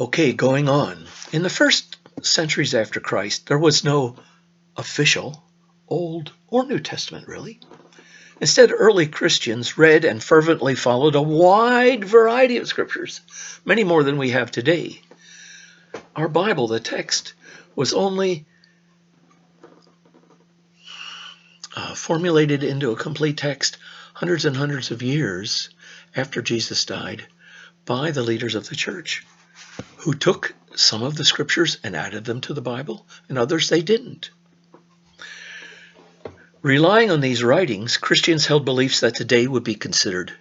Okay, going on. In the first centuries after Christ, there was no official Old or New Testament, really. Instead, early Christians read and fervently followed a wide variety of scriptures, many more than we have today. Our Bible, the text, was only formulated into a complete text hundreds and hundreds of years after Jesus died by the leaders of the church, who took some of the scriptures and added them to the Bible, and others they didn't. Relying on these writings, Christians held beliefs that today would be considered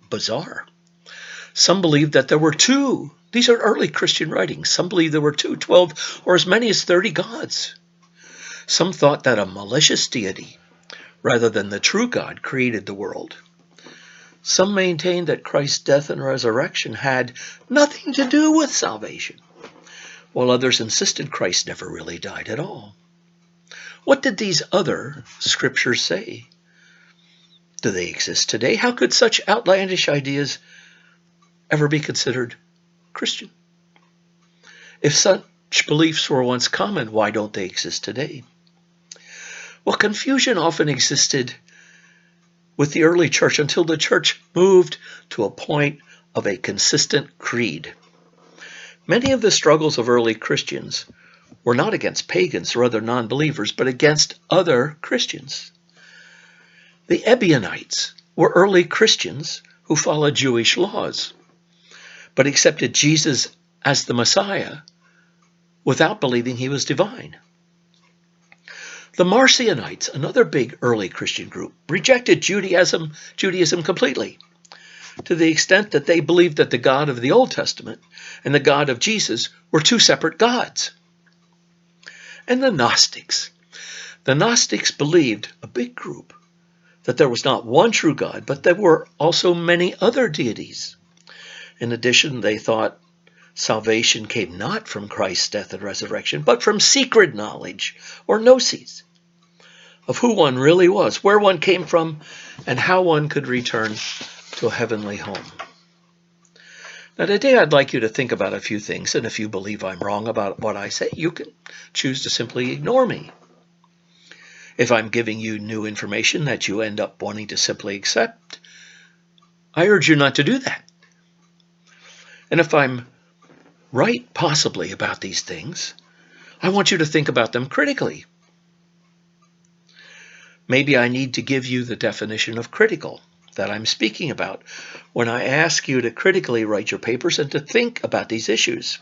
bizarre. Some believed that there were two. These are early Christian writings. Some believed there were 2, 12, or as many as 30 gods. Some thought that a malicious deity, rather than the true God, created the world. Some maintained that Christ's death and resurrection had nothing to do with salvation, while others insisted Christ never really died at all. What did these other scriptures say? Do they exist today? How could such outlandish ideas ever be considered Christian? If such beliefs were once common, why don't they exist today? Well, confusion often existed with the early church until the church moved to a point of a consistent creed. Many of the struggles of early Christians were not against pagans or other non-believers, but against other Christians. The Ebionites were early Christians who followed Jewish laws, but accepted Jesus as the Messiah without believing he was divine. The Marcionites, another big early Christian group, rejected Judaism completely, to the extent that they believed that the God of the Old Testament and the God of Jesus were two separate gods. And the Gnostics. The Gnostics believed, a big group, that there was not one true God, but there were also many other deities. In addition, they thought salvation came not from Christ's death and resurrection, but from secret knowledge, or gnosis, of who one really was, where one came from, and how one could return to a heavenly home. Now today I'd like you to think about a few things, and if you believe I'm wrong about what I say, you can choose to simply ignore me. If I'm giving you new information that you end up wanting to simply accept, I urge you not to do that. And if I'm right, possibly, about these things, I want you to think about them critically. Maybe I need to give you the definition of critical that I'm speaking about when I ask you to critically write your papers and to think about these issues.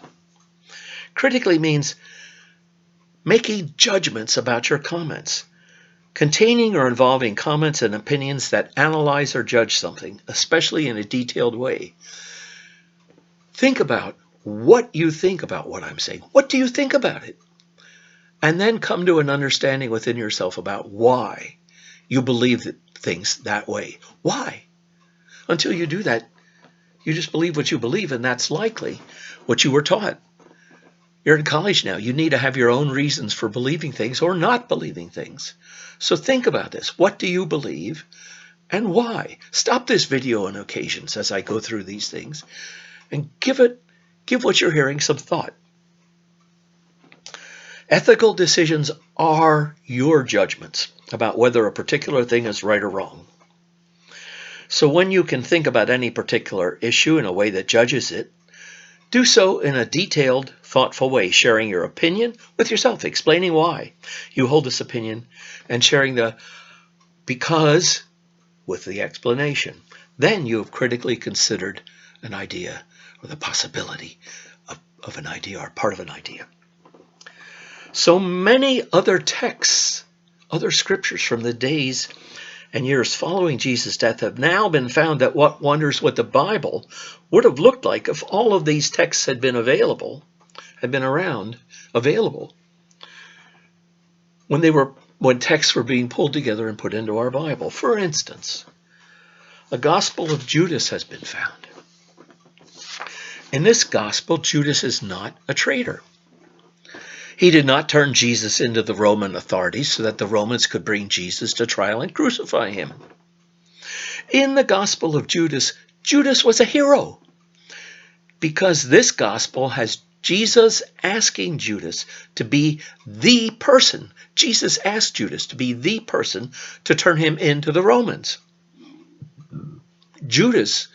Critically means making judgments about your comments, containing or involving comments and opinions that analyze or judge something, especially in a detailed way. Think about what you think about what I'm saying. What do you think about it? And then come to an understanding within yourself about why you believe things that way. Why? Until you do that, you just believe what you believe, and that's likely what you were taught. You're in college now. You need to have your own reasons for believing things or not believing things. So think about this. What do you believe and why? Stop this video on occasions as I go through these things and give what you're hearing some thought. Ethical decisions are your judgments about whether a particular thing is right or wrong. So when you can think about any particular issue in a way that judges it, do so in a detailed, thoughtful way, sharing your opinion with yourself, explaining why you hold this opinion, and sharing the because with the explanation. Then you have critically considered an idea or the possibility of an idea or part of an idea. So many other texts, other scriptures from the days and years following Jesus' death have now been found that what wonders what the Bible would have looked like if all of these texts had been available when texts were being pulled together and put into our Bible. For instance, the Gospel of Judas has been found. In this gospel, Judas is not a traitor. He did not turn Jesus into the Roman authorities so that the Romans could bring Jesus to trial and crucify him. In the Gospel of Judas, Judas was a hero. Because this gospel has Jesus asking Judas to be the person. Jesus asked Judas to be the person to turn him into the Romans. Judas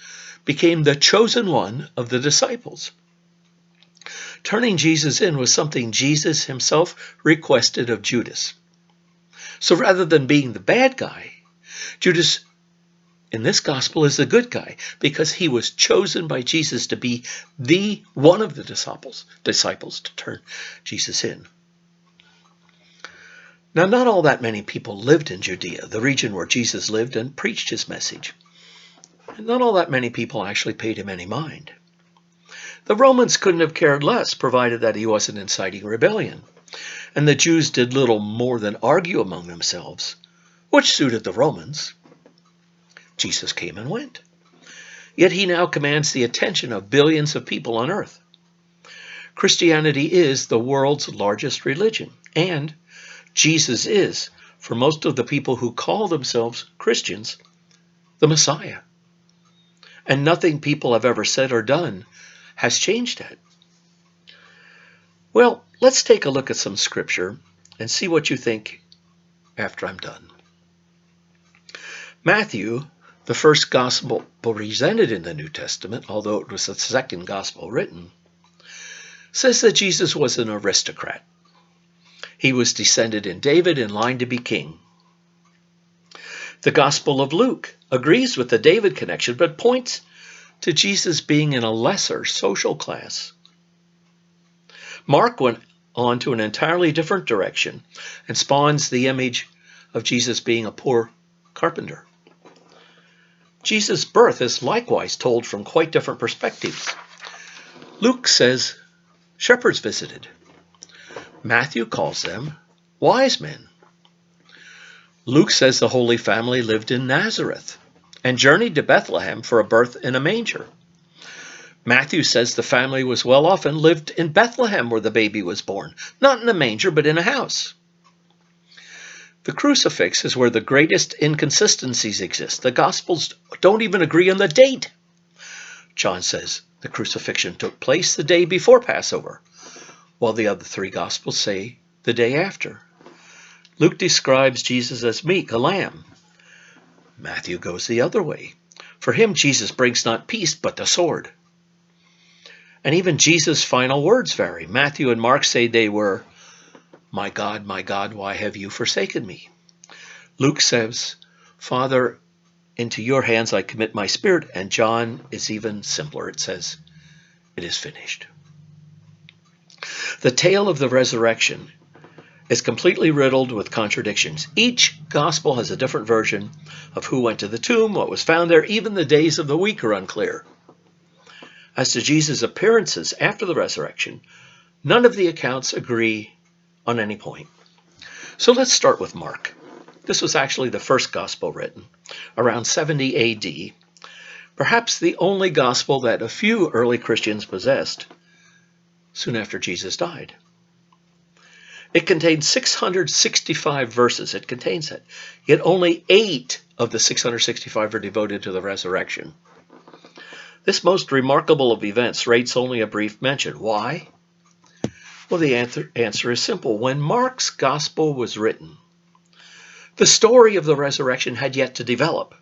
became the chosen one of the disciples. Turning Jesus in was something Jesus himself requested of Judas. So rather than being the bad guy, Judas in this gospel is the good guy because he was chosen by Jesus to be the one of the disciples to turn Jesus in. Now, not all that many people lived in Judea, the region where Jesus lived and preached his message. And not all that many people actually paid him any mind. The Romans couldn't have cared less, provided that he wasn't inciting rebellion. And the Jews did little more than argue among themselves, which suited the Romans. Jesus came and went. Yet he now commands the attention of billions of people on earth. Christianity is the world's largest religion, and Jesus is, for most of the people who call themselves Christians, the Messiah. And nothing people have ever said or done has changed that. Well, let's take a look at some scripture and see what you think after I'm done. Matthew, the first gospel presented in the New Testament, although it was the second gospel written, says that Jesus was an aristocrat. He was descended in David in line to be king. The Gospel of Luke agrees with the David connection, but points to Jesus being in a lesser social class. Mark went on to an entirely different direction and spawns the image of Jesus being a poor carpenter. Jesus' birth is likewise told from quite different perspectives. Luke says shepherds visited. Matthew calls them wise men. Luke says the Holy Family lived in Nazareth and journeyed to Bethlehem for a birth in a manger. Matthew says the family was well off and lived in Bethlehem where the baby was born, not in a manger but in a house. The crucifix is where the greatest inconsistencies exist. The Gospels don't even agree on the date. John says the crucifixion took place the day before Passover, while the other three Gospels say the day after. Luke describes Jesus as meek, a lamb. Matthew goes the other way. For him, Jesus brings not peace, but the sword. And even Jesus' final words vary. Matthew and Mark say they were, my God, why have you forsaken me? Luke says, Father, into your hands I commit my spirit. And John is even simpler. It says, it is finished. The tale of the resurrection is completely riddled with contradictions. Each gospel has a different version of who went to the tomb, what was found there. Even the days of the week are unclear. As to Jesus' appearances after the resurrection, none of the accounts agree on any point. So let's start with Mark. This was actually the first gospel written, around 70 AD, perhaps the only gospel that a few early Christians possessed soon after Jesus died. It contains 665 verses. It contains it. Yet only 8 of the 665 are devoted to the resurrection. This most remarkable of events rates only a brief mention. Why? Well, the answer is simple. When Mark's gospel was written, the story of the resurrection had yet to develop.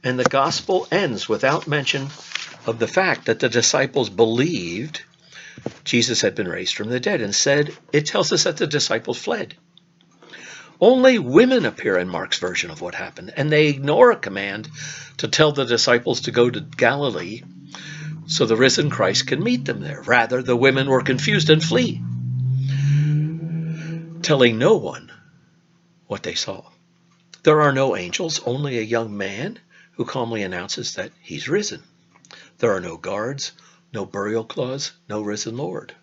And the gospel ends without mention of the fact that the disciples believed Jesus had been raised from the dead. Instead, it tells us that the disciples fled. Only women appear in Mark's version of what happened, and they ignore a command to tell the disciples to go to Galilee so the risen Christ can meet them there. Rather, the women were confused and flee, telling no one what they saw. There are no angels, only a young man who calmly announces that he's risen. There are no guards, no burial cloths, no risen Lord.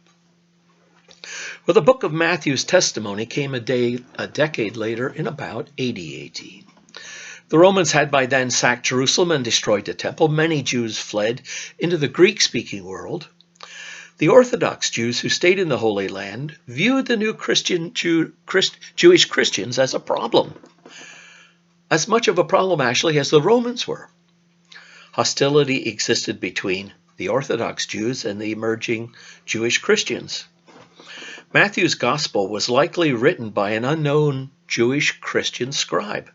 Well, the book of Matthew's testimony came a decade later in about 80 AD. The Romans had by then sacked Jerusalem and destroyed the temple. Many Jews fled into the Greek-speaking world. The Orthodox Jews who stayed in the Holy Land viewed the new Jewish Christians as a problem. As much of a problem, actually, as the Romans were. Hostility existed between the Orthodox Jews and the emerging Jewish Christians. Matthew's Gospel was likely written by an unknown Jewish Christian scribe.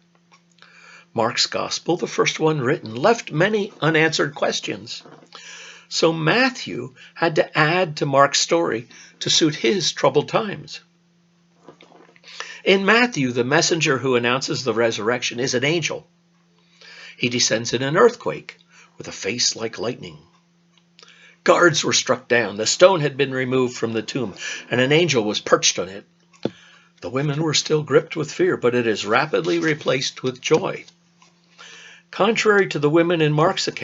Mark's Gospel, the first one written, left many unanswered questions. So Matthew had to add to Mark's story to suit his troubled times. In Matthew, the messenger who announces the resurrection is an angel. He descends in an earthquake with a face like lightning. Guards were struck down. The stone had been removed from the tomb, and an angel was perched on it. The women were still gripped with fear, but it is rapidly replaced with joy. Contrary to the women in Mark's account,